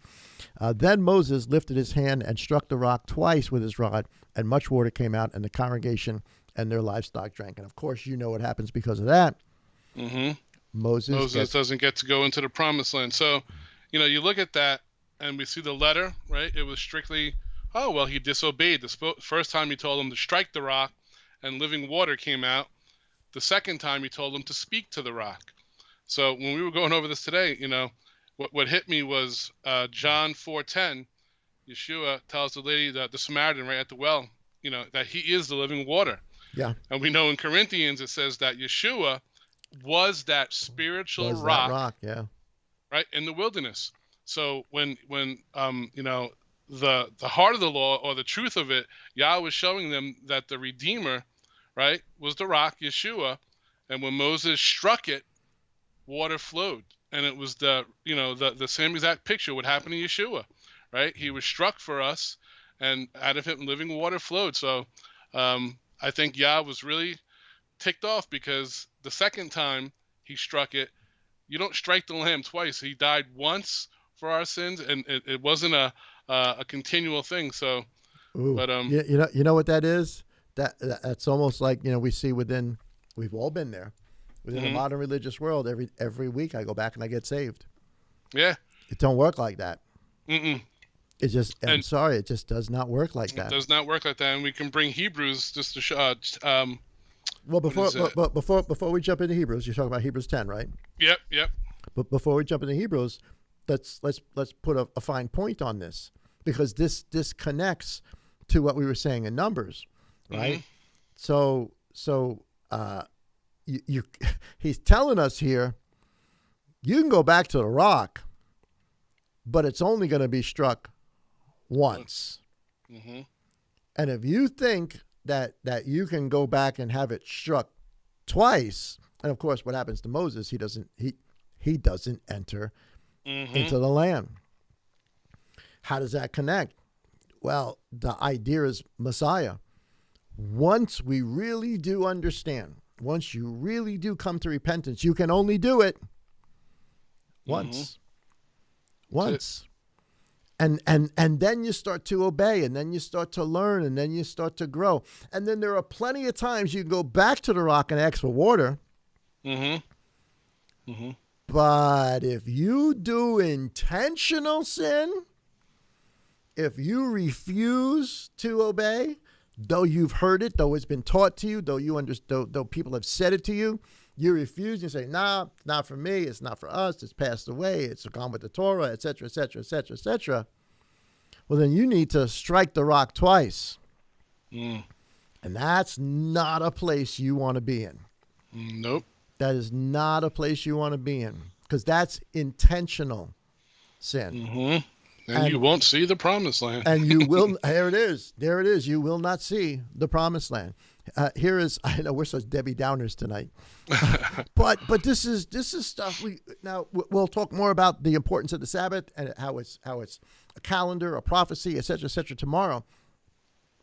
Then Moses lifted his hand and struck the rock twice with his rod, and much water came out, and the congregation and their livestock drank. And of course, you know what happens because of that. Mm-hmm. Moses doesn't get to go into the promised land. So, you look at that and we see the letter, right? It was strictly, oh, well, he disobeyed. The first time he told him to strike the rock and living water came out. The second time he told him to speak to the rock. So when we were going over this today, what hit me was John 4:10. Yeshua tells the lady, the Samaritan right at the well, that he is the living water. Yeah. And we know in Corinthians it says that Yeshua was that spiritual rock, yeah, right, in the wilderness. So when the heart of the law, or the truth of it, Yah was showing them that the Redeemer, right, was the rock, Yeshua, and when Moses struck it, water flowed, and it was the same exact picture what happened to Yeshua, right? He was struck for us, and out of him living water flowed. So I think Yah was really ticked off because the second time he struck it, you don't strike the lamb twice. He died once for our sins, and it wasn't a continual thing. So, Ooh. But you know what that is? That's almost like we see within. We've all been there within the modern religious world. Every week I go back and I get saved. Yeah, it don't work like that. Mm-mm. It just. I'm sorry, it just does not work like that. It does not work like that, and we can bring Hebrews just to show. Well, before we jump into Hebrews, you're talking about Hebrews 10, right? Yep. But before we jump into Hebrews, let's put a fine point on this, because this connects to what we were saying in Numbers, right? So he's telling us here, you can go back to the rock, but it's only going to be struck once. Mm-hmm. And if you think that you can go back and have it struck twice, and of course what happens to Moses, he doesn't enter into the land. How does that connect? Well, the idea is Messiah. Once we really do understand, once you really do come to repentance, you can only do it once. And then you start to obey, and then you start to learn, and then you start to grow. And then there are plenty of times you can go back to the rock and ask for water. But if you do intentional sin, if you refuse to obey, though you've heard it, though it's been taught to you, though people have said it to you, you refuse and say, nah, not for me, it's not for us, it's passed away, it's gone with the Torah, etc., etc., etc., etc. Well, then you need to strike the rock twice. And that's not a place you want to be in. Nope. That is not a place you want to be in, because that's intentional sin. And you won't see the promised land. And you will. There it is. You will not see the promised land. Here is. I know we're such Debbie Downers tonight, but this is stuff we'll talk more about the importance of the Sabbath and how it's a calendar, a prophecy, etc., tomorrow.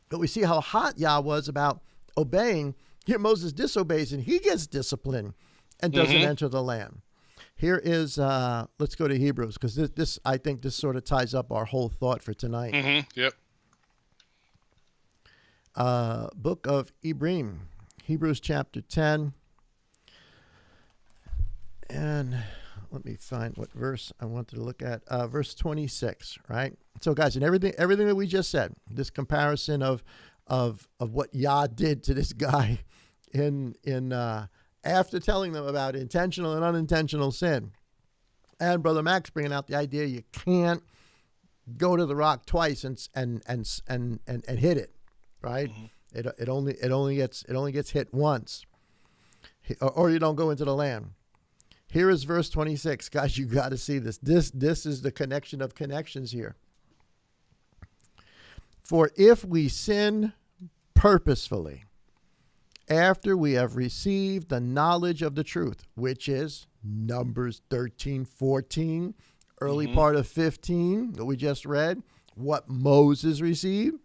But we see how hot Yah was about obeying. Here Moses disobeys and he gets disciplined and doesn't enter the land. Here is, let's go to Hebrews, because this I think this sort of ties up our whole thought for tonight. Yep. Book of Ibrim, Hebrews chapter 10. And let me find what verse I wanted to look at. Verse 26, right? So guys, and everything that we just said, this comparison of what Yah did to this guy in after telling them about intentional and unintentional sin. And Brother Max bringing out the idea you can't go to the rock twice and hit it, right? It only gets hit once, or you don't go into the land. Here is verse 26, guys. You got to see this. This is the connection of connections here. For if we sin purposefully, after we have received the knowledge of the truth, which is Numbers 13, 14, early part of 15 that we just read, what Moses received.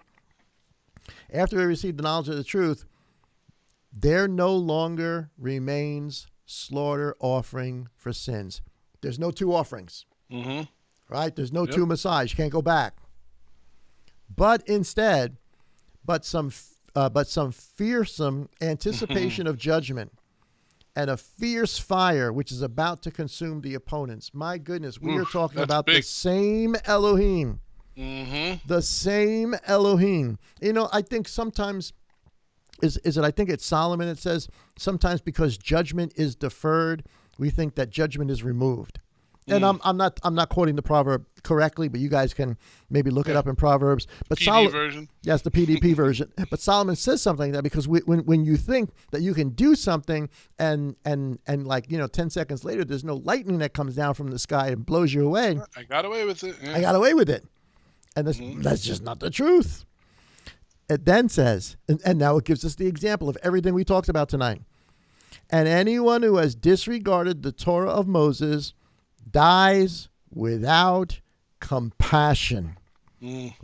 After we received the knowledge of the truth, there no longer remains slaughter offering for sins. There's no two offerings. Mm-hmm. Right? There's no two Messiahs. You can't go back. But instead, some fearsome anticipation of judgment and a fierce fire which is about to consume the opponents. My goodness, we are talking about the same Elohim. Mm-hmm. The same Elohim. You know, I think sometimes I think it's Solomon. It says sometimes because judgment is deferred, we think that judgment is removed. And I'm not quoting the proverb correctly, but you guys can maybe look it up in Proverbs. But version. Yes, the PDP version. But Solomon says something like that because when you think that you can do something and like 10 seconds later there's no lightning that comes down from the sky and blows you away. I got away with it. Yeah. I got away with it, and that's just not the truth. It then says, and now it gives us the example of everything we talked about tonight. And anyone who has disregarded the Torah of Moses dies without compassion.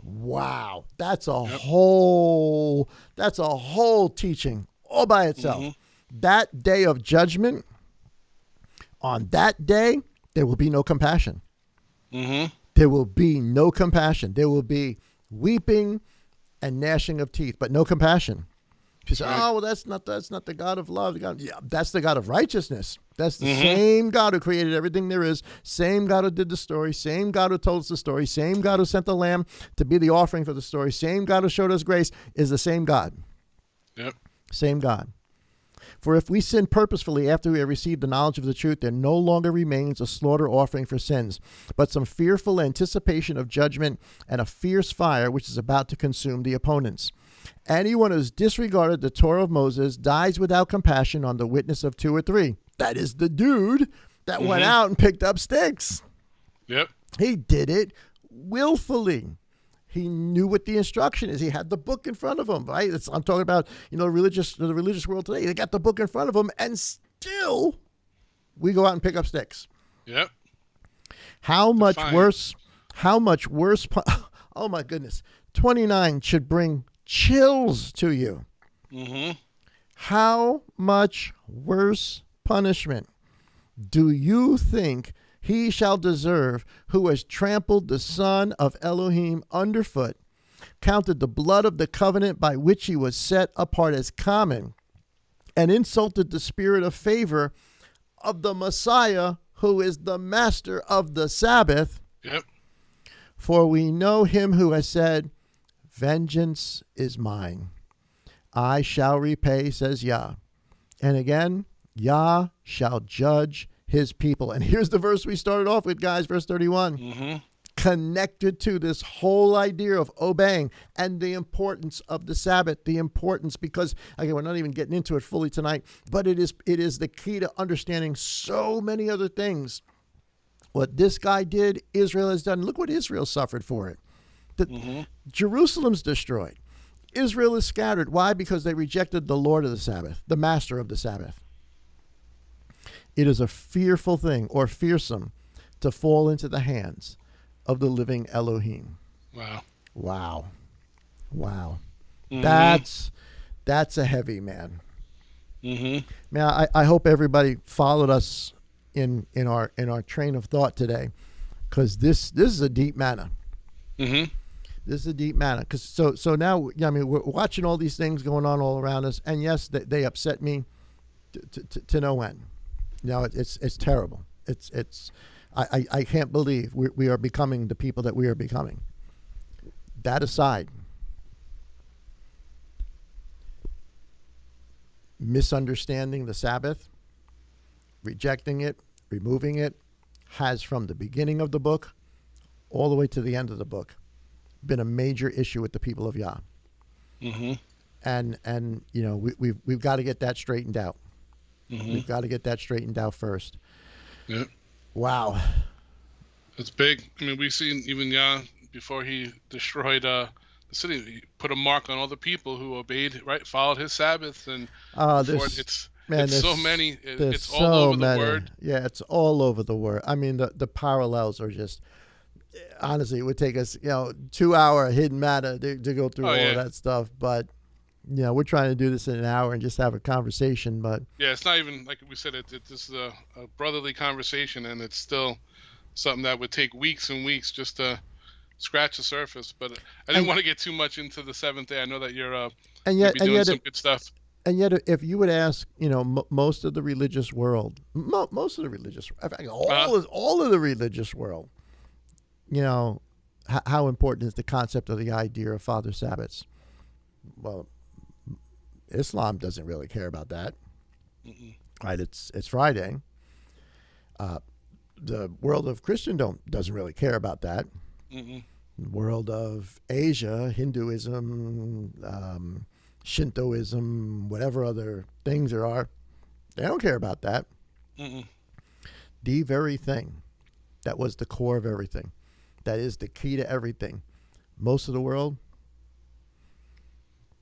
Wow. That's a whole teaching all by itself. That day of judgment, on that day, there will be no compassion. There will be no compassion. There will be weeping and gnashing of teeth, but no compassion. She said, "Oh, well, that's not the God of love. That's the God of righteousness. That's the same God who created everything there is. Same God who did the story. Same God who told us the story. Same God who sent the Lamb to be the offering for the story. Same God who showed us grace is the same God. Yep. Same God. For if we sin purposefully after we have received the knowledge of the truth, there no longer remains a slaughter offering for sins, but some fearful anticipation of judgment and a fierce fire which is about to consume the opponents. Anyone who's disregarded the Torah of Moses dies without compassion on the witness of 2 or 3. That is the dude that went out and picked up sticks. Yep. He did it willfully. He knew what the instruction is. He had the book in front of him, right? I'm talking about, the religious world today. They got the book in front of them, and still we go out and pick up sticks. Yep. How much worse? Oh, my goodness. 29 should bring chills to you. How much worse punishment do you think he shall deserve who has trampled the Son of Elohim underfoot, counted the blood of the covenant by which he was set apart as common, and insulted the spirit of favor of the Messiah, who is the master of the Sabbath? Yep. For we know him who has said, vengeance is mine. I shall repay, says Yah. And again, Yah shall judge his people. And here's the verse we started off with, guys, verse 31. Connected to this whole idea of obeying and the importance of the Sabbath, because, again, we're not even getting into it fully tonight, but it is the key to understanding so many other things. What this guy did, Israel has done. Look what Israel suffered for it. Jerusalem's destroyed. Israel is scattered. Why? Because they rejected the Lord of the Sabbath, the master of the Sabbath. It is a fearful thing, or fearsome, to fall into the hands of the living Elohim. Wow. That's a heavy, man. Man, I hope everybody followed us in our train of thought today, because this is a deep manna. This is a deep manna. Because so now, we're watching all these things going on all around us, and yes, they upset me to no end. It's terrible. I can't believe we are becoming the people that we are becoming. That aside, misunderstanding the Sabbath, rejecting it, removing it, has from the beginning of the book all the way to the end of the book been a major issue with the people of Yah. And we've got to get that straightened out. We've got to get that straightened out first. Yep. Wow. It's big. I mean, we've seen even Yah, before he destroyed the city, he put a mark on all the people who obeyed, right, followed his Sabbath. And it's so many. It's all over the word. Yeah, it's all over the word. I mean, the parallels are just, honestly, it would take us, 2 hour hidden matter to go through all of that stuff. But we're trying to do this in an hour and just have a conversation, but yeah, it's not even like we said. This is a brotherly conversation, and it's still something that would take weeks and weeks just to scratch the surface. But I didn't want to get too much into the seventh day. I know that you're doing some good stuff. And yet, if you would ask, most of the religious world, most of the religious, in fact, all of the religious world, how important is the concept of the idea of Father Sabbaths? Well, Islam doesn't really care about that. Mm-mm. Right? It's Friday. The world of Christendom doesn't really care about that. Mm-mm. The world of Asia, Hinduism, Shintoism, whatever other things there are, they don't care about that. Mm-mm. The very thing that was the core of everything, that is the key to everything, most of the world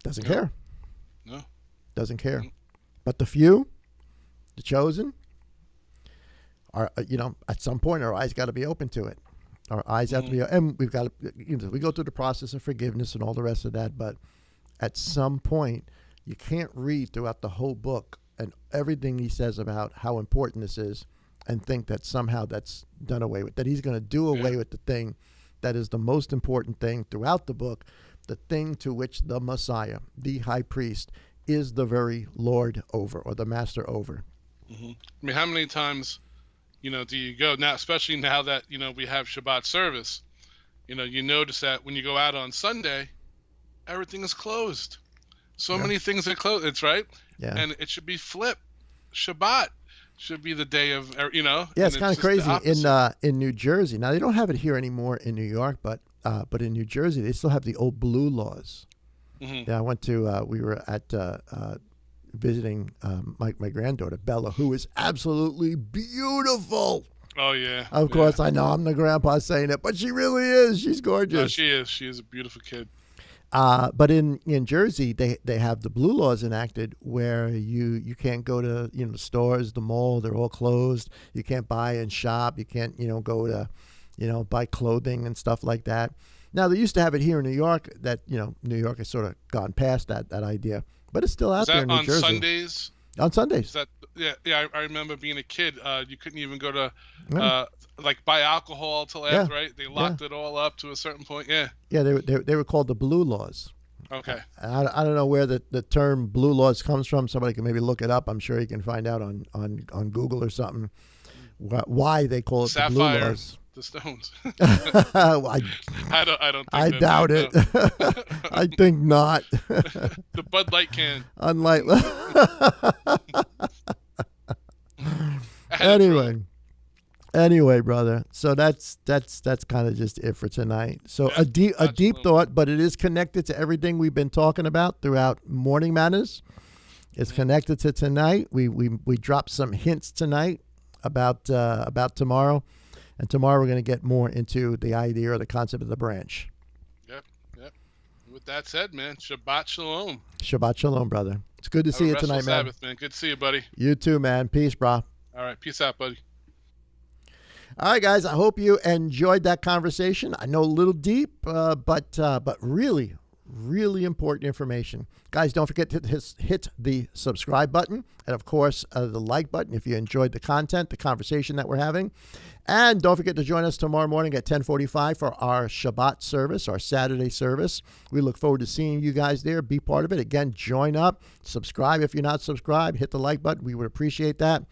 doesn't care. No. Doesn't care. Mm-hmm. But the few, the chosen, are, at some point our eyes got to be open to it. Our eyes have to be, and we've got to, we go through the process of forgiveness and all the rest of that, but at some point, you can't read throughout the whole book and everything he says about how important this is and think that somehow that's done away with, that he's going to do away with the thing that is the most important thing throughout the book, the thing to which the Messiah, the high priest, is the very Lord over, or the master over. Mm-hmm. I mean, how many times, do you go now, especially now that, we have Shabbat service, you notice that when you go out on Sunday, everything is closed. So many things are closed. It's right. Yeah. And it should be flipped. Shabbat should be the day of, Yeah, it's kind of crazy in New Jersey. Now they don't have it here anymore in New York, but in New Jersey they still have the old blue laws. Mm-hmm. Yeah, I went to. We were at visiting my granddaughter Bella, who is absolutely beautiful. Oh yeah. Of course, I know I'm the grandpa saying it, but she really is. She's gorgeous. No, she is. She is a beautiful kid. But in Jersey, they have the blue laws enacted where you can't go to the stores, the mall, they're all closed. You can't buy and shop. You can't go to buy clothing and stuff like that. Now they used to have it here in New York. That New York has sort of gone past that idea, but it's still out there in New Jersey. Sundays? On Sundays. Is that I remember being a kid. You couldn't even go to buy alcohol till after, right? They locked it all up to a certain point. Yeah. Yeah, they were called the blue laws. Okay. I don't know where the term blue laws comes from. Somebody can maybe look it up. I'm sure you can find out on Google or something why they call it the blue laws. The Stones. I don't think I doubt it. I think not. The Bud Light can. Unlike. Anyway, brother. So that's kind of just it for tonight. So a deep thought, but it is connected to everything we've been talking about throughout Morning Manners. It's connected to tonight. We dropped some hints tonight about tomorrow. And tomorrow we're going to get more into the idea or the concept of the branch. Yep. With that said, man, Shabbat Shalom. Shabbat Shalom, brother. It's good to see you tonight, man. Sabbath, man. Good to see you, buddy. You too, man. Peace, bro. All right. Peace out, buddy. All right, guys. I hope you enjoyed that conversation. I know a little deep, but really, really important information. Guys, don't forget to hit the subscribe button and, of course, the like button if you enjoyed the content, the conversation that we're having. And don't forget to join us tomorrow morning at 10:45 for our Shabbat service, our Saturday service. We look forward to seeing you guys there. Be part of it. Again, join up. Subscribe if you're not subscribed. Hit the like button. We would appreciate that.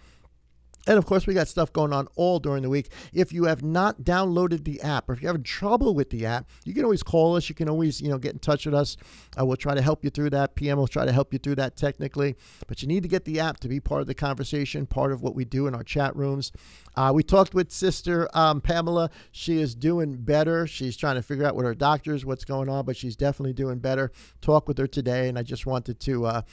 And, of course, we got stuff going on all during the week. If you have not downloaded the app, or if you're having trouble with the app, you can always call us. You can always, get in touch with us. We'll try to help you through that. PM will try to help you through that technically. But you need to get the app to be part of the conversation, part of what we do in our chat rooms. We talked with Sister Pamela. She is doing better. She's trying to figure out with her doctors what's going on, but she's definitely doing better. Talk with her today, and I just wanted to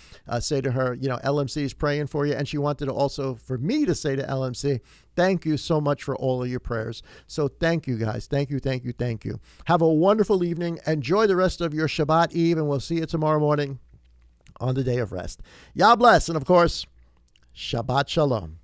say to her, LMC is praying for you. And she wanted to also for me to say to LMC, thank you so much for all of your prayers. So thank you, guys. Thank you. Have a wonderful evening. Enjoy the rest of your Shabbat Eve, and we'll see you tomorrow morning on the day of rest. Yah bless, and of course, Shabbat Shalom.